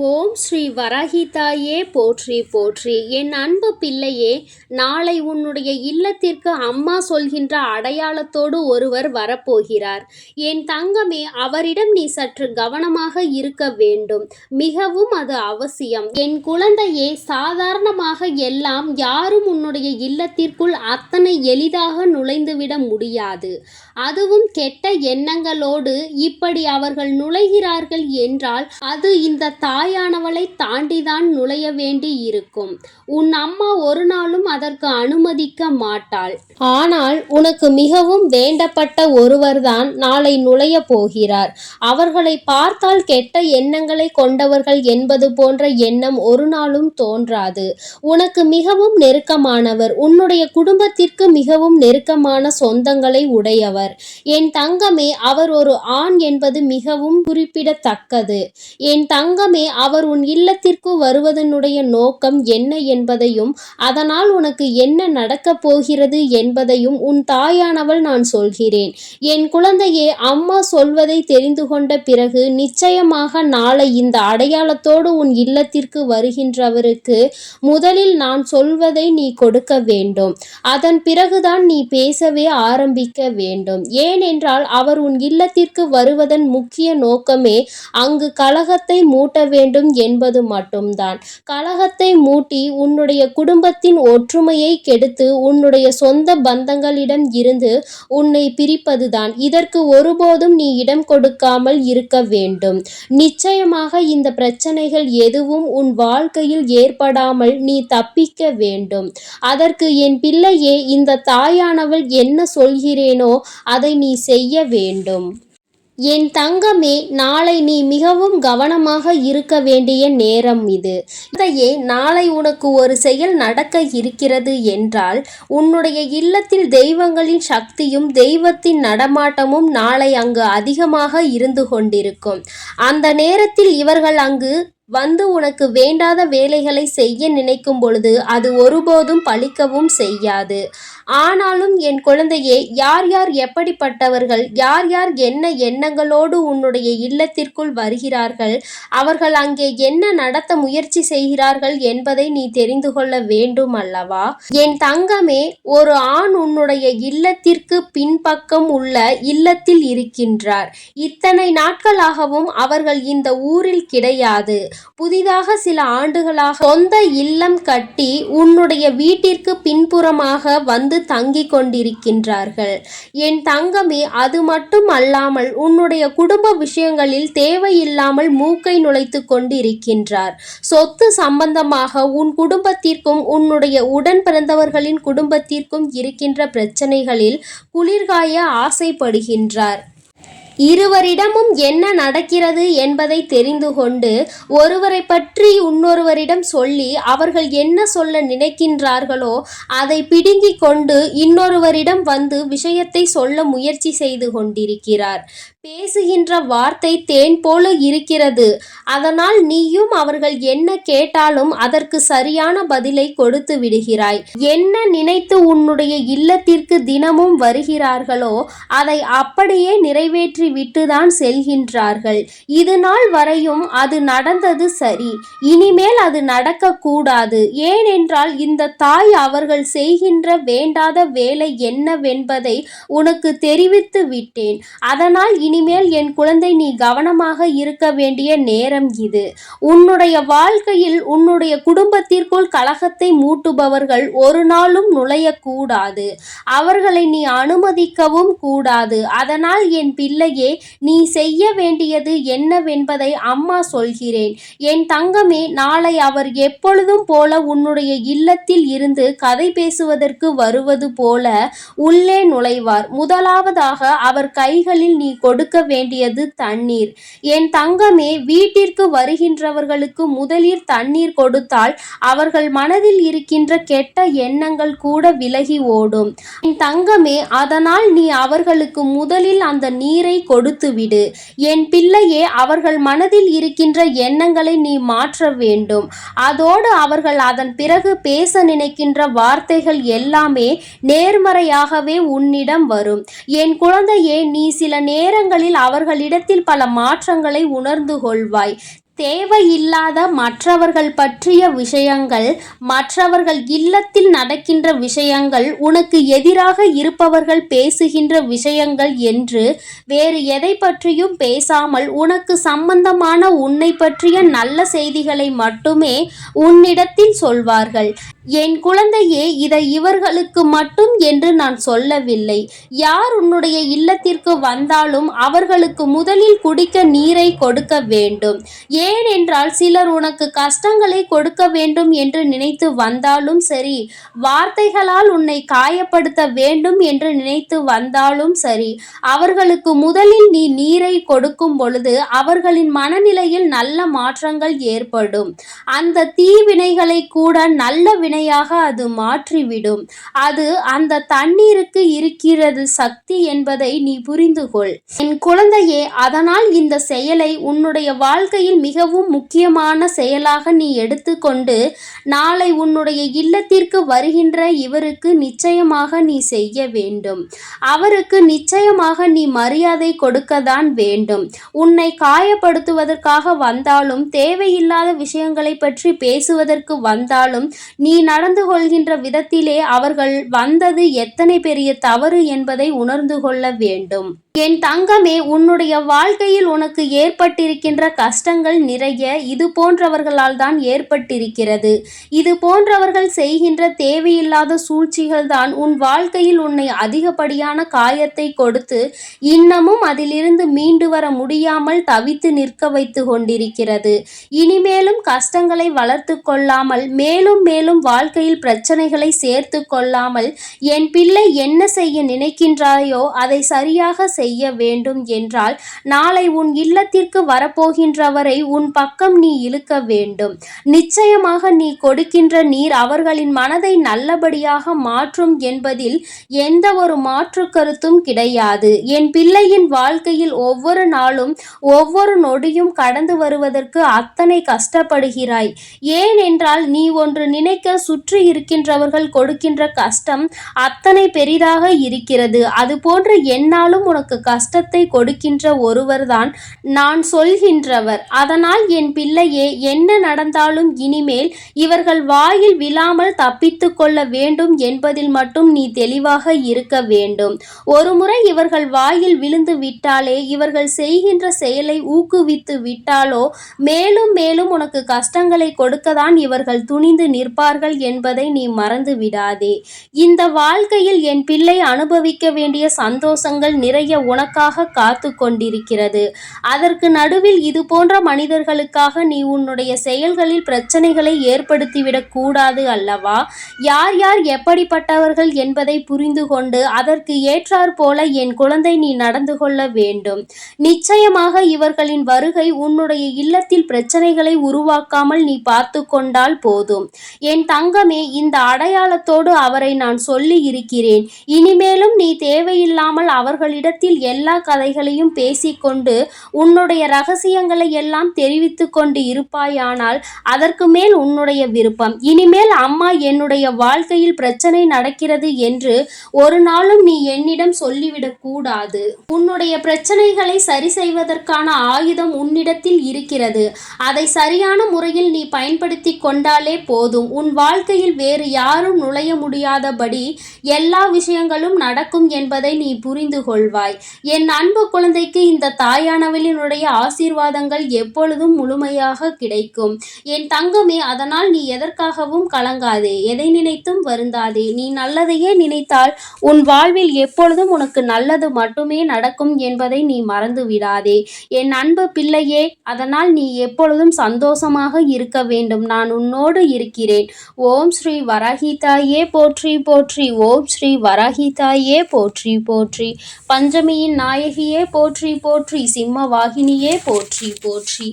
ஓம் ஸ்ரீ வராகிதாயே போற்றி போற்றி. என் அன்பு பிள்ளையே, நாளை உன்னுடைய இல்லத்திற்கு அம்மா சொல்கின்ற அடையாளத்தோடு ஒருவர் வரப்போகிறார். என் தங்கமே, அவரிடம் நீ சற்று கவனமாக இருக்க வேண்டும். மிகவும் அது அவசியம். என் குழந்தையே, சாதாரணமாக எல்லாம் யாரும் உன்னுடைய இல்லத்திற்குள் அத்தனை எளிதாக நுழைந்துவிட முடியாது. அதுவும் கெட்ட எண்ணங்களோடு இப்படி அவர்கள் நுழைகிறார்கள் என்றால் அது இந்த தாயானவளை தாண்டிதான் நுழைய வேண்டி இருக்கும். உன் அம்மா ஒரு நாளும் அதற்கு அனுமதிக்க மாட்டாள். ஆனால் உனக்கு மிகவும் வேண்டப்பட்ட ஒருவர்தான் நாளை நுழைய போகிறார். அவர்களை பார்த்தால் கெட்ட எண்ணங்களை கொண்டவர்கள் என்பது போன்ற எண்ணம் ஒரு நாளும் தோன்றாது. உனக்கு மிகவும் நெருக்கமானவர், உன்னுடைய குடும்பத்திற்கு மிகவும் நெருக்கமான சொந்தங்களை உடையவர். என் தங்கமே, அவர் ஒரு ஆண் என்பது மிகவும் குறிப்பிடத்தக்கது. என் தங்கமே, அவர் உன் இல்லத்திற்கு வருவதனுடைய நோக்கம் என்ன என்பதையும் அதனால் உனக்கு என்ன நடக்கப் போகிறது என்பதையும் உன் தாயானவள் நான் சொல்கிறேன். என் குழந்தையே, அம்மா சொல்வதை தெரிந்து கொண்ட பிறகு நிச்சயமாக நாளை இந்த அடையாளத்தோடு உன் இல்லத்திற்கு வருகின்றவருக்கு முதலில் நான் சொல்வதை நீ கொடுக்க வேண்டும். அதன் பிறகுதான் நீ பேசவே ஆரம்பிக்க வேண்டும். ஏனென்றால் அவர் உன் இல்லத்திற்கு வருவதன் முக்கிய நோக்கமே அங்கு கலகத்தை மூட்ட வேண்டும் என்பது மட்டும்தான். கலகத்தை மூட்டி உன்னுடைய குடும்பத்தின் ஒற்றுமையை கெடுத்து உன்னுடைய சொந்த பந்தங்களிடம் இருந்து உன்னை பிரிப்பதுதான். இதற்கு ஒருபோதும் நீ இடம் கொடுக்காமல் இருக்க வேண்டும். நிச்சயமாக இந்த பிரச்சனைகள் எதுவும் உன் வாழ்க்கையில் ஏற்படாமல் நீ தப்பிக்க வேண்டும். அதற்கு என் பிள்ளையே, இந்த தாயானவள் என்ன சொல்கிறேனோ அதை நீ செய்ய வேண்டும். என் தங்கமே, நாளை நீ மிகவும் கவனமாக இருக்க வேண்டிய நேரம் இது. இதையே நாளை உனக்கு ஒரு செயல் நடக்க இருக்கிறது என்றால் உன்னுடைய இல்லத்தில் தெய்வங்களின் சக்தியும் தெய்வத்தின் நடமாட்டமும் நாளை அங்கு அதிகமாக இருந்து கொண்டிருக்கும். அந்த நேரத்தில் இவர்கள் அங்கு வந்து உனக்கு வேண்டாத வேலைகளை செய்ய நினைக்கும் பொழுது அது ஒருபோதும் பலிக்கவும் செய்யாது. ஆனாலும் என் குழந்தையே, யார் யார் எப்படிப்பட்டவர்கள், யார் யார் என்ன எண்ணங்களோடு உன்னுடைய இல்லத்திற்குள் வருகிறார்கள், அவர்கள் அங்கே என்ன நடத்த முயற்சி செய்கிறார்கள் என்பதை நீ தெரிந்து கொள்ள வேண்டும் அல்லவா? என் தங்கமே, ஒரு ஆண் உன்னுடைய இல்லத்திற்கு பின்பக்கம் உள்ள இல்லத்தில் இருக்கின்றார். இத்தனை நாட்களாகவும் அவர்கள் இந்த ஊரில் கிடையாது. புதிதாக சில ஆண்டுகளாக சொந்த இல்லம் கட்டி உன்னுடைய வீட்டிற்கு பின்புறமாக வந்து தங்கி கொண்டிருக்கின்றார்கள். என் தங்கமே, அது மட்டும் அல்லாமல் உன்னுடைய குடும்ப விஷயங்களில் தேவையில்லாமல் மூக்கை நுழைத்து கொண்டிருக்கின்றார். சொத்து சம்பந்தமாக உன் குடும்பத்திற்கும் உன்னுடைய உடன் பிறந்தவர்களின் குடும்பத்திற்கும் இருக்கின்ற பிரச்சனைகளில் குளிர்காய ஆசைப்படுகின்றார். இருவரிடமும் என்ன நடக்கிறது என்பதை தெரிந்து கொண்டு ஒருவரை பற்றி இன்னொருவரிடம் சொல்லி அவர்கள் என்ன சொல்ல நினைக்கின்றார்களோ அதை பிடுங்கி கொண்டு இன்னொருவரிடம் வந்து விஷயத்தை சொல்ல முயற்சி செய்து கொண்டிருக்கிறார். பேசுகின்ற வார்த்தை தேன் போல இருக்கிறது. அதனால் நீயும் அவர்கள் என்ன கேட்டாலும் அதற்கு சரியான பதிலை கொடுத்து விடுகிறாய். என்ன நினைத்து உன்னுடைய இல்லத்திற்கு தினமும் வருகிறார்களோ அதை அப்படியே நிறைவேற்றி விட்டுதான் செல்கின்றார்கள். இது நாள் வரையும் அது நடந்தது சரி, இனிமேல் அது நடக்கக்கூடாது. ஏனென்றால் இந்த தாய் அவர்கள் செய்கின்ற வேண்டாத வேலை என்னவென்பதை உனக்கு தெரிவித்து விட்டேன். அதனால் இனிமேல் என் குழந்தை நீ கவனமாக இருக்க வேண்டிய நேரம் இது. உன்னுடைய வாழ்க்கையில் உன்னுடைய குடும்பத்திற்குள் கலகத்தை மூட்டுபவர்கள் ஒரு நாளும் நுழையக்கூடாது. அவர்களை நீ அனுமதிக்கவும் கூடாது. அதனால் என் பிள்ளையே, நீ செய்ய வேண்டியது என்னவென்பதை அம்மா சொல்கிறேன். என் தங்கமே, நாளை அவர் எப்பொழுதும் போல உன்னுடைய இல்லத்தில் இருந்து கதை பேசுவதற்கு வருவது போல உள்ளே நுழைவார். முதலாவதாக அவர் கைகளில் நீ கொடுக்க வேண்டியது தண்ணீர். என் தங்கமே, வீட்டிற்கு வருகின்றவர்களுக்கு முதலில் தண்ணீர் கொடுத்தால் அவர்கள் மனதில் இருக்கின்ற கெட்ட எண்ணங்கள் கூட விலகி ஓடும். என் தங்கமே, அதனால் நீ அவர்களுக்கு முதலில் அந்த நீரை கொடுத்துவிடு. என் பிள்ளையே, அவர்கள் மனதில் இருக்கின்ற எண்ணங்களை நீ மாற்ற வேண்டும். அதோடு அவர்கள் அதன் பிறகு பேச நினைக்கின்ற வார்த்தைகள் எல்லாமே நேர்மறையாகவே உன்னிடம் வரும். என் குழந்தையே, நீ சில நேரங்களில் அவர்களிடத்தில் பல மாற்றங்களை உணர்ந்து கொள்வாய். தேவையில்லாத மற்றவர்கள் பற்றிய விஷயங்கள், மற்றவர்கள் இல்லத்தில் நடக்கின்ற விஷயங்கள், உனக்கு எதிராக இருப்பவர்கள் பேசுகின்ற விஷயங்கள் என்று வேறு எதை பற்றியும் பேசாமல் உனக்கு சம்பந்தமான உன்னை பற்றிய நல்ல செய்திகளை மட்டுமே உன்னிடத்தில் சொல்வார்கள். என் குழந்தையே, இதை இவர்களுக்கு மட்டும் என்று நான் சொல்லவில்லை. யார் உன்னுடைய இல்லத்திற்கு வந்தாலும் அவர்களுக்கு முதலில் குடிக்க நீரை கொடுக்க வேண்டும். ஏனென்றால் சிலர் உனக்கு கஷ்டங்களை கொடுக்க வேண்டும் என்று நினைத்து வந்தாலும் சரி, வார்த்தைகளால் உன்னை காயப்படுத்த வேண்டும் என்று நினைத்து வந்தாலும் சரி, அவர்களுக்கு முதலில் நீ நீரை கொடுக்கும் பொழுது அவர்களின் மனநிலையில் நல்ல மாற்றங்கள் ஏற்படும். அந்த தீவினைகளை கூட நல்ல வினையாக அது மாற்றிவிடும். அது அந்த தண்ணீருக்கு இருக்கிறது சக்தி என்பதை நீ புரிந்து கொள் என் குழந்தையே. அதனால் இந்த செயலை உன்னுடைய வாழ்க்கையில் மிகவும் முக்கியமான செயலாக நீ எடுத்துக்கொண்டு நாளை உன்னுடைய இல்லத்திற்கு வருகின்ற இவருக்கு நிச்சயமாக நீ செய்ய வேண்டும். அவருக்கு நிச்சயமாக நீ மரியாதை கொடுக்கத்தான் வேண்டும். உன்னை காயப்படுத்துவதற்காக வந்தாலும், தேவையில்லாத விஷயங்களை பற்றி பேசுவதற்கு வந்தாலும், நீ நடந்து கொள்கின்ற விதத்திலே அவர்கள் வந்தது எத்தனை பெரிய தவறு என்பதை உணர்ந்து கொள்ள வேண்டும். என் தங்கமே, உன்னுடைய வாழ்க்கையில் உனக்கு ஏற்பட்டிருக்கின்ற கஷ்டங்கள் நிறைய இது போன்றவர்களால் தான் ஏற்பட்டிருக்கிறது. இது போன்றவர்கள் செய்கின்ற தேவையில்லாத சூழ்ச்சிகள் தான் உன் வாழ்க்கையில் உன்னை அதிகப்படியான காயத்தை கொடுத்து இன்னமும் அதிலிருந்து மீண்டு வர முடியாமல் தவித்து நிற்க வைத்து கொண்டிருக்கிறது. இனிமேலும் கஷ்டங்களை வளர்த்து கொள்ளாமல், மேலும் மேலும் வாழ்க்கையில் பிரச்சனைகளை சேர்த்து கொள்ளாமல், என் பிள்ளை என்ன செய்ய நினைக்கின்றாயோ அதை சரியாக செய்ய வேண்டும் என்றால் நாளை உன் இல்லத்திற்கு வரப்போகின்றவரை உன் பக்கம் நீ இழுக்க வேண்டும். நிச்சயமாக நீ கொடுக்கின்ற நீர் அவர்களின் மனதை நல்லபடியாக மாற்றும் என்பதில் எந்த ஒரு மாற்று கருத்தும் கிடையாது. என் பிள்ளையின் வாழ்க்கையில் ஒவ்வொரு நாளும் ஒவ்வொரு நொடியும் கடந்து வருவதற்கு அத்தனை கஷ்டப்படுகிறாய். ஏனென்றால் நீ ஒன்று நினைக்க சுற்றி இருக்கின்றவர்கள் கொடுக்கின்ற கஷ்டம் அத்தனை பெரிதாக இருக்கிறது. அதுபோன்று என்னாலும் உனக்கு கஷ்டத்தை கொடுக்கின்ற ஒருவர்தான் நான் சொல்கின்றவர். அதனால் என் பிள்ளையே, என்ன நடந்தாலும் இனிமேல் இவர்கள் வாயில் விழாமல் தப்பித்து கொள்ள வேண்டும் என்பதில் மட்டும் நீ தெளிவாக இருக்க வேண்டும். ஒருமுறை இவர்கள் வாயில் விழுந்து விட்டாலே, இவர்கள் செய்கின்ற செயலை ஊக்குவித்து விட்டாலோ மேலும் மேலும் உனக்கு கஷ்டங்களை கொடுக்கத்தான் இவர்கள் துணிந்து நிற்பார்கள் என்பதை நீ மறந்து விடாதே. இந்த வாழ்க்கையில் என் பிள்ளை அனுபவிக்க வேண்டிய சந்தோஷங்கள் நிறைய உனக்காக காத்து கொண்டிருக்கிறது. அதற்கு நடுவில் இது போன்ற மனிதர்களுக்காக நீ உன்னுடைய செயல்களில் பிரச்சனைகளை ஏற்படுத்திவிடக் கூடாது அல்லவா? யார் யார் எப்படிப்பட்டவர்கள் என்பதை புரிந்து கொண்டு அதற்கு ஏற்றாற் போல என் குழந்தை நீ நடந்து கொள்ள வேண்டும். நிச்சயமாக இவர்களின் வருகை உன்னுடைய இல்லத்தில் பிரச்சனைகளை உருவாக்காமல் நீ பார்த்து கொண்டால் போதும். என் தங்கமே, இந்த அடையாளத்தோடு அவரை நான் சொல்லி இருக்கிறேன். இனிமேலும் நீ தேவையில்லாமல் அவர்களிடத்தில் எல்லா கதைகளையும் பேசிக்கொண்டு உன்னுடைய ரகசியங்களை எல்லாம் தெரிவித்து கொண்டு இருப்பாயானால் அதற்கு மேல் உன்னுடைய விருப்பம். இனிமேல் அம்மா என்னுடைய வாழ்க்கையில் பிரச்சனை நடக்கிறது என்று ஒரு நாளும் நீ என்னிடம் சொல்லிவிடக் கூடாது. உன்னுடைய பிரச்சனைகளை சரி செய்வதற்கான ஆயுதம் உன்னிடத்தில் இருக்கிறது. அதை சரியான முறையில் நீ பயன்படுத்தி கொண்டாலே போதும். உன் வாழ்க்கையில் வேறு யாரும் நுழைய முடியாதபடி எல்லா விஷயங்களும் நடக்கும் என்பதை நீ புரிந்து கொள்வாய். என் அன்பு குழந்தைக்கு இந்த தாயானவளினுடைய ஆசீர்வாதங்கள் எப்பொழுதும் முழுமையாக கிடைக்கும். என் தங்கமே, அதனால் நீ எதற்காகவும் கலங்காதே, எதை நினைத்தும் வருந்தாதே. நீ நல்லதையே நினைத்தால் உன் வாழ்வில் எப்பொழுதும் உனக்கு நல்லது மட்டுமே நடக்கும் என்பதை நீ மறந்து விடாதே என் அன்பு பிள்ளையே. அதனால் நீ எப்பொழுதும் சந்தோஷமாக இருக்க வேண்டும். நான் உன்னோடு இருக்கிறேன். ஓம் ஸ்ரீ வராகிதாயே போற்றி போற்றி. ஓம் ஸ்ரீ வராகிதாயே போற்றி போற்றி. பஞ்சமியின் நாயகியே போற்றி போற்றி. சிம்ம வாகினியே போற்றி போற்றி.